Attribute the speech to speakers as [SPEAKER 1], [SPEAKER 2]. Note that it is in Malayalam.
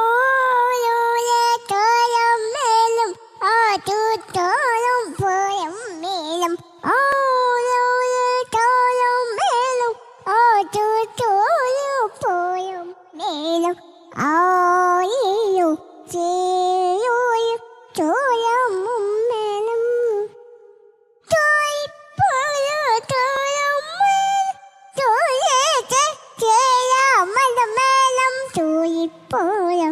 [SPEAKER 1] ഓരോരോ തോളം മേലും ആറ്റുതോളം പോയം മേലും ഓരോരോ തോളം മേലും ആറ്റുതോളം പോയം മേലും ആയിയോ ചേയോയോ തോളം മേലും തോയിപ്പോയോ തോളം മേലും തോയേത്തെ ചേരാമല മേലും തോയിപ്പോയോ